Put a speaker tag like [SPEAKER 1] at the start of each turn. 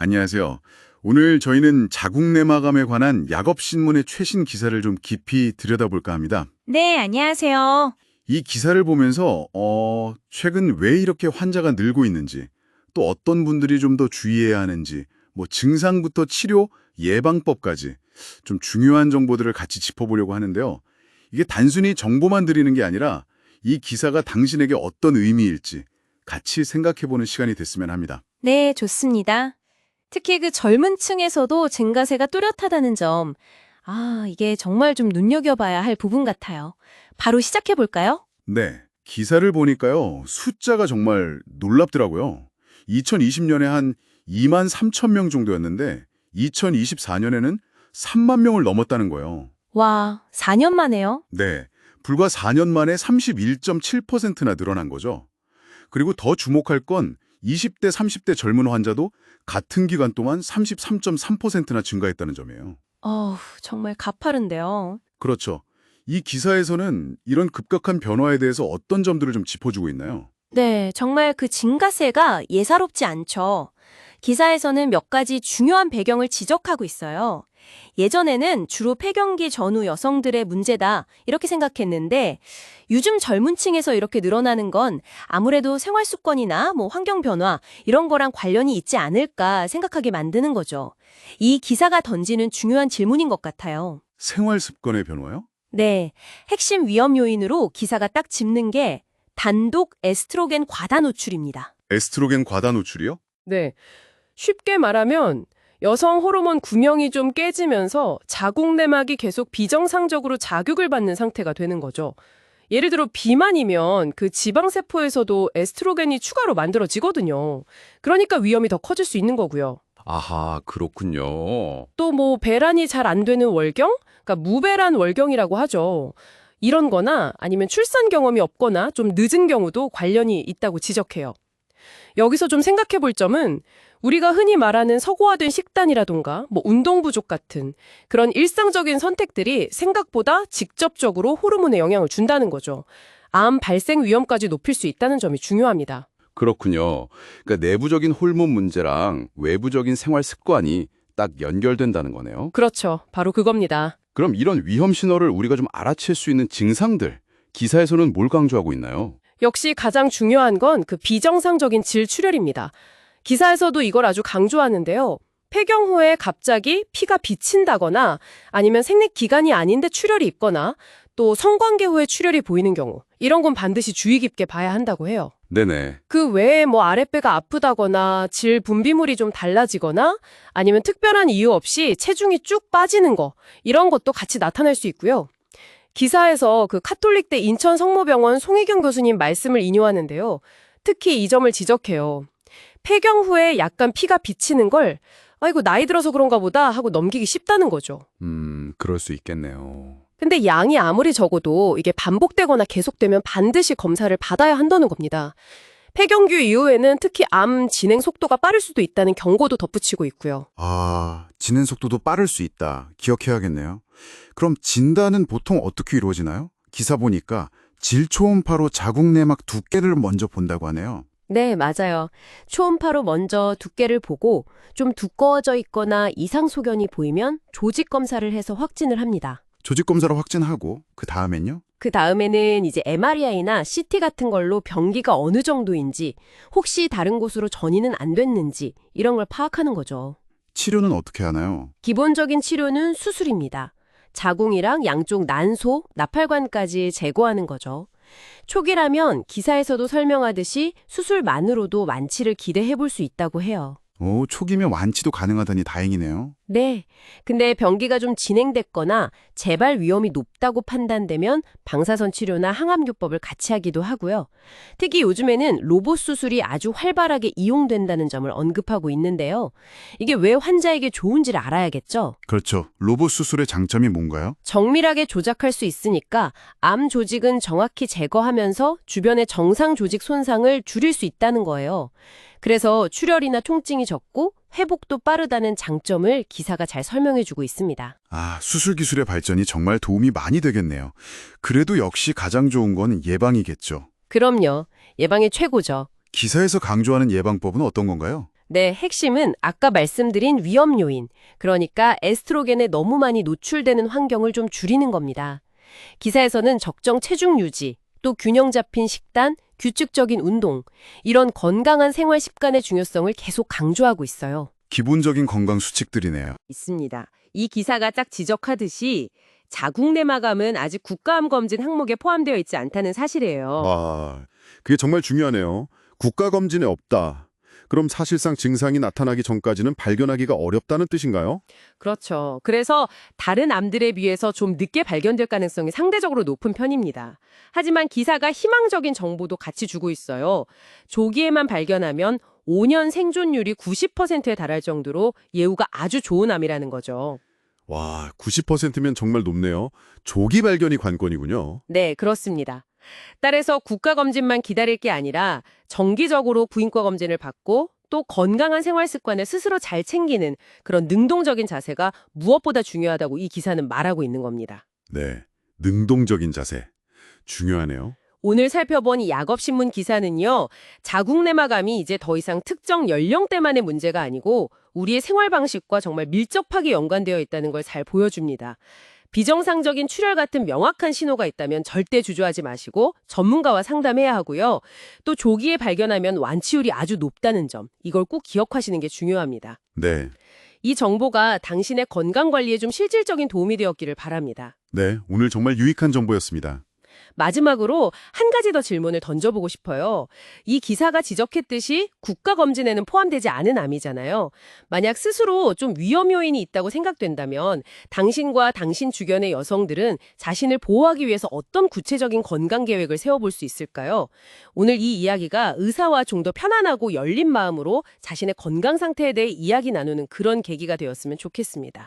[SPEAKER 1] 안녕하세요. 오늘 저희는 자궁 내막암에 관한 약업신문의 최신 기사를 좀 깊이 들여다볼까 합니다.
[SPEAKER 2] 네, 안녕하세요.
[SPEAKER 1] 이 기사를 보면서 최근 왜 이렇게 환자가 늘고 있는지, 또 어떤 분들이 좀 더 주의해야 하는지, 뭐 증상부터 치료, 예방법까지 좀 중요한 정보들을 같이 짚어보려고 하는데요. 이게 단순히 정보만 드리는 게 아니라 이 기사가 당신에게 어떤 의미일지 같이 생각해보는 시간이 됐으면 합니다.
[SPEAKER 2] 네, 좋습니다. 특히 그 젊은 층에서도 증가세가 뚜렷하다는 점, 이게 정말 좀 눈여겨봐야 할 부분 같아요. 바로 시작해볼까요?
[SPEAKER 1] 네, 기사를 보니까요. 숫자가 정말 놀랍더라고요. 2020년에 한 2만 3천 명 정도였는데 2024년에는 3만 명을 넘었다는 거예요.
[SPEAKER 2] 와, 4년 만에요?
[SPEAKER 1] 네, 불과 4년 만에 31.7%나 늘어난 거죠. 그리고 더 주목할 건 20대, 30대 젊은 환자도 같은 기간 동안 33.3%나 증가했다는 점이에요.
[SPEAKER 2] 정말 가파른데요.
[SPEAKER 1] 그렇죠. 이 기사에서는 이런 급격한 변화에 대해서 어떤 점들을 좀 짚어주고 있나요?
[SPEAKER 2] 네, 정말 그 증가세가 예사롭지 않죠. 기사에서는 몇 가지 중요한 배경을 지적하고 있어요. 예전에는 주로 폐경기 전후 여성들의 문제다 이렇게 생각했는데 요즘 젊은 층에서 이렇게 늘어나는 건 아무래도 생활 습관이나 뭐 환경 변화 이런 거랑 관련이 있지 않을까 생각하게 만드는 거죠. 이 기사가 던지는 중요한 질문인 것 같아요.
[SPEAKER 1] 생활 습관의 변화요?
[SPEAKER 2] 네, 핵심 위험 요인으로 기사가 딱 짚는 게 단독 에스트로겐 과다 노출입니다.
[SPEAKER 1] 에스트로겐 과다 노출이요?
[SPEAKER 3] 네. 쉽게 말하면 여성 호르몬 균형이 좀 깨지면서 자궁 내막이 계속 비정상적으로 자극을 받는 상태가 되는 거죠. 예를 들어 비만이면 그 지방세포에서도 에스트로겐이 추가로 만들어지거든요. 그러니까 위험이 더 커질 수 있는 거고요.
[SPEAKER 4] 아하, 그렇군요.
[SPEAKER 3] 또 뭐 배란이 잘 안 되는 월경? 그러니까 무배란 월경이라고 하죠. 이런 거나 아니면 출산 경험이 없거나 좀 늦은 경우도 관련이 있다고 지적해요. 여기서 좀 생각해 볼 점은 우리가 흔히 말하는 서구화된 식단이라던가 뭐 운동 부족 같은 그런 일상적인 선택들이 생각보다 직접적으로 호르몬에 영향을 준다는 거죠. 암 발생 위험까지 높일 수 있다는 점이 중요합니다.
[SPEAKER 4] 그렇군요. 그러니까 내부적인 호르몬 문제랑 외부적인 생활 습관이 딱 연결된다는 거네요.
[SPEAKER 3] 그렇죠. 바로 그겁니다.
[SPEAKER 4] 그럼 이런 위험 신호를 우리가 좀 알아챌 수 있는 증상들, 기사에서는 뭘 강조하고 있나요?
[SPEAKER 3] 역시 가장 중요한 건 그 비정상적인 질 출혈입니다. 기사에서도 이걸 아주 강조하는데요. 폐경 후에 갑자기 피가 비친다거나 아니면 생리 기간이 아닌데 출혈이 있거나 또 성관계 후에 출혈이 보이는 경우 이런 건 반드시 주의 깊게 봐야 한다고 해요.
[SPEAKER 4] 네네.
[SPEAKER 3] 그 외에 뭐 아랫배가 아프다거나 질 분비물이 좀 달라지거나 아니면 특별한 이유 없이 체중이 쭉 빠지는 거 이런 것도 같이 나타날 수 있고요. 기사에서 그 카톨릭대 인천성모병원 송혜경 교수님 말씀을 인용하는데요. 특히 이 점을 지적해요. 폐경 후에 약간 피가 비치는 걸 아이고 나이 들어서 그런가 보다 하고 넘기기 쉽다는 거죠.
[SPEAKER 4] 그럴 수 있겠네요.
[SPEAKER 3] 근데 양이 아무리 적어도 이게 반복되거나 계속되면 반드시 검사를 받아야 한다는 겁니다. 폐경규 이후에는 특히 암 진행 속도가 빠를 수도 있다는 경고도 덧붙이고 있고요.
[SPEAKER 1] 진행 속도도 빠를 수 있다. 기억해야겠네요. 그럼 진단은 보통 어떻게 이루어지나요? 기사 보니까 질초음파로 자궁 내막 두께를 먼저 본다고 하네요.
[SPEAKER 2] 네, 맞아요. 초음파로 먼저 두께를 보고 좀 두꺼워져 있거나 이상 소견이 보이면 조직 검사를 해서 확진을 합니다.
[SPEAKER 1] 조직 검사로 확진하고 그 다음엔요?
[SPEAKER 2] 그 다음에는 이제 MRI나 CT 같은 걸로 병기가 어느 정도인지, 혹시 다른 곳으로 전이는 안 됐는지 이런 걸 파악하는 거죠.
[SPEAKER 1] 치료는 어떻게 하나요?
[SPEAKER 2] 기본적인 치료는 수술입니다. 자궁이랑 양쪽 난소, 나팔관까지 제거하는 거죠. 초기라면 기사에서도 설명하듯이 수술만으로도 완치를 기대해 볼 수 있다고 해요.
[SPEAKER 1] 초기면 완치도 가능하다니 다행이네요.
[SPEAKER 2] 네. 근데 병기가 좀 진행됐거나 재발 위험이 높다고 판단되면 방사선 치료나 항암요법을 같이 하기도 하고요. 특히 요즘에는 로봇 수술이 아주 활발하게 이용된다는 점을 언급하고 있는데요. 이게 왜 환자에게 좋은지를 알아야겠죠?
[SPEAKER 1] 그렇죠. 로봇 수술의 장점이 뭔가요?
[SPEAKER 2] 정밀하게 조작할 수 있으니까 암 조직은 정확히 제거하면서 주변의 정상 조직 손상을 줄일 수 있다는 거예요. 그래서 출혈이나 통증이 적고 회복도 빠르다는 장점을 기사가 잘 설명해주고 있습니다.
[SPEAKER 1] 수술 기술의 발전이 정말 도움이 많이 되겠네요. 그래도 역시 가장 좋은 건 예방이겠죠.
[SPEAKER 2] 그럼요. 예방이 최고죠.
[SPEAKER 1] 기사에서 강조하는 예방법은 어떤 건가요?
[SPEAKER 3] 네, 핵심은 아까 말씀드린 위험 요인, 그러니까 에스트로겐에 너무 많이 노출되는 환경을 좀 줄이는 겁니다. 기사에서는 적정 체중 유지, 또 균형 잡힌 식단, 규칙적인 운동, 이런 건강한 생활 습관의 중요성을 계속 강조하고 있어요.
[SPEAKER 1] 기본적인 건강 수칙들이네요.
[SPEAKER 3] 있습니다. 이 기사가 딱 지적하듯이 자궁 내막암은 아직 국가암 검진 항목에 포함되어 있지 않다는 사실이에요.
[SPEAKER 5] 아, 그게 정말 중요하네요. 국가검진에 없다. 그럼 사실상 증상이 나타나기 전까지는 발견하기가 어렵다는 뜻인가요?
[SPEAKER 3] 그렇죠. 그래서 다른 암들에 비해서 좀 늦게 발견될 가능성이 상대적으로 높은 편입니다. 하지만 기사가 희망적인 정보도 같이 주고 있어요. 조기에만 발견하면 5년 생존율이 90%에 달할 정도로 예후가 아주 좋은 암이라는 거죠.
[SPEAKER 5] 와, 90%면 정말 높네요. 조기 발견이 관건이군요.
[SPEAKER 3] 네, 그렇습니다. 딸에서 국가검진만 기다릴 게 아니라 정기적으로 부인과 검진을 받고 또 건강한 생활 습관을 스스로 잘 챙기는 그런 능동적인 자세가 무엇보다 중요하다고 이 기사는 말하고 있는 겁니다.
[SPEAKER 5] 네, 능동적인 자세. 중요하네요.
[SPEAKER 3] 오늘 살펴본 이 약업신문 기사는요, 자궁내막암이 이제 더 이상 특정 연령대만의 문제가 아니고 우리의 생활 방식과 정말 밀접하게 연관되어 있다는 걸 잘 보여줍니다. 비정상적인 출혈 같은 명확한 신호가 있다면 절대 주저하지 마시고 전문가와 상담해야 하고요. 또 조기에 발견하면 완치율이 아주 높다는 점, 이걸 꼭 기억하시는 게 중요합니다.
[SPEAKER 5] 네,
[SPEAKER 3] 이 정보가 당신의 건강관리에 좀 실질적인 도움이 되었기를 바랍니다.
[SPEAKER 5] 네, 오늘 정말 유익한 정보였습니다.
[SPEAKER 3] 마지막으로 한 가지 더 질문을 던져보고 싶어요. 이 기사가 지적했듯이 국가검진에는 포함되지 않은 암이잖아요. 만약 스스로 좀 위험 요인이 있다고 생각된다면 당신과 당신 주변의 여성들은 자신을 보호하기 위해서 어떤 구체적인 건강 계획을 세워볼 수 있을까요? 오늘 이 이야기가 의사와 좀 더 편안하고 열린 마음으로 자신의 건강 상태에 대해 이야기 나누는 그런 계기가 되었으면 좋겠습니다.